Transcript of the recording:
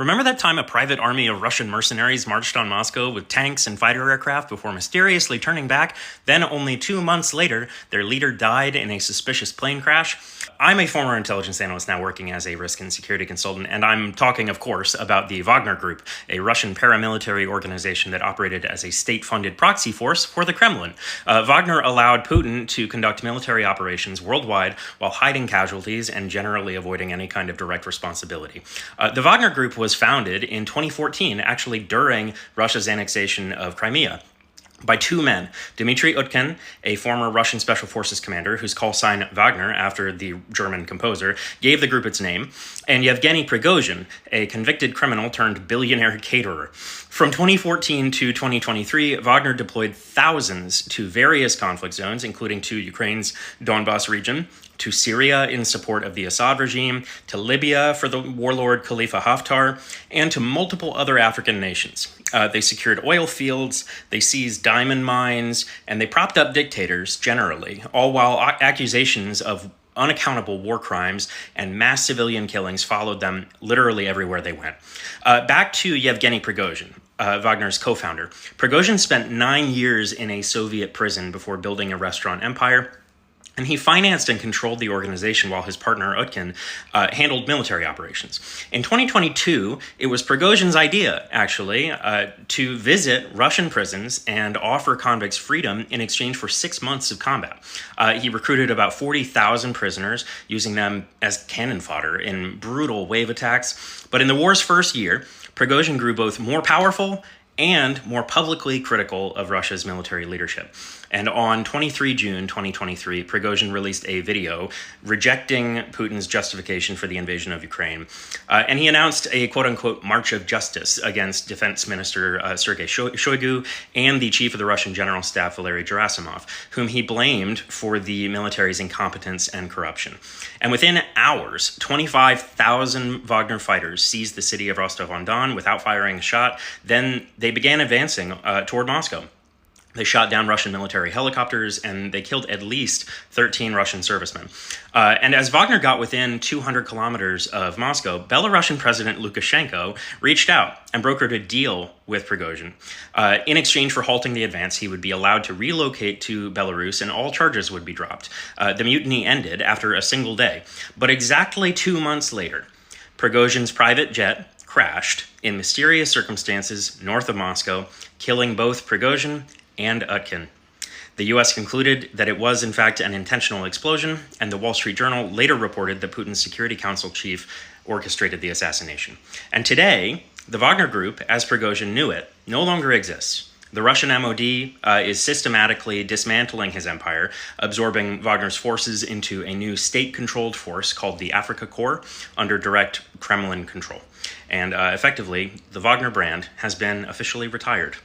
Remember that time a private army of Russian mercenaries marched on Moscow with tanks and fighter aircraft before mysteriously turning back? Then, only 2 months later, their leader died in a suspicious plane crash. I'm a former intelligence analyst now working as a risk and security consultant, and I'm talking, of course, about the Wagner Group, a Russian paramilitary organization that operated as a state-funded proxy force for the Kremlin. Wagner allowed Putin to conduct military operations worldwide while hiding casualties and generally avoiding any kind of direct responsibility. The Wagner Group was founded in 2014, actually during Russia's annexation of Crimea, by two men, Dmitry Utkin, a former Russian Special Forces commander whose call sign Wagner, after the German composer, gave the group its name, and Yevgeny Prigozhin, a convicted criminal turned billionaire caterer. From 2014 to 2023, Wagner deployed thousands to various conflict zones, including to Ukraine's Donbas region, to Syria in support of the Assad regime, to Libya for the warlord Khalifa Haftar, and to multiple other African nations. They secured oil fields, they seized diamond mines, and they propped up dictators generally, all while accusations of unaccountable war crimes and mass civilian killings followed them literally everywhere they went. Back to Yevgeny Prigozhin, Wagner's co-founder. Prigozhin spent 9 years in a Soviet prison before building a restaurant empire. And he financed and controlled the organization while his partner Utkin handled military operations. In 2022, it was Prigozhin's idea, actually, to visit Russian prisons and offer convicts freedom in exchange for 6 months of combat. He recruited about 40,000 prisoners, using them as cannon fodder in brutal wave attacks. But in the war's first year, Prigozhin grew both more powerful and more publicly critical of Russia's military leadership. And on 23 June 2023, Prigozhin released a video rejecting Putin's justification for the invasion of Ukraine. And he announced a quote-unquote march of justice against Defense Minister Sergei Shoigu and the chief of the Russian General Staff, Valery Gerasimov, whom he blamed for the military's incompetence and corruption. And within hours, 25,000 Wagner fighters seized the city of Rostov-on-Don without firing a shot. Then they began advancing toward Moscow. They shot down Russian military helicopters, and they killed at least 13 Russian servicemen. And as Wagner got within 200 kilometers of Moscow, Belarusian President Lukashenko reached out and brokered a deal with Prigozhin. In exchange for halting the advance, he would be allowed to relocate to Belarus, and all charges would be dropped. The mutiny ended after a single day. But exactly 2 months later, Prigozhin's private jet crashed in mysterious circumstances north of Moscow, killing both Prigozhin and Utkin. The U.S. concluded that it was, in fact, an intentional explosion, and the Wall Street Journal later reported that Putin's Security Council chief orchestrated the assassination. And today, the Wagner Group, as Prigozhin knew it, no longer exists. The Russian MOD is systematically dismantling his empire, absorbing Wagner's forces into a new state-controlled force called the Afrika Korps under direct Kremlin control. And effectively, the Wagner brand has been officially retired.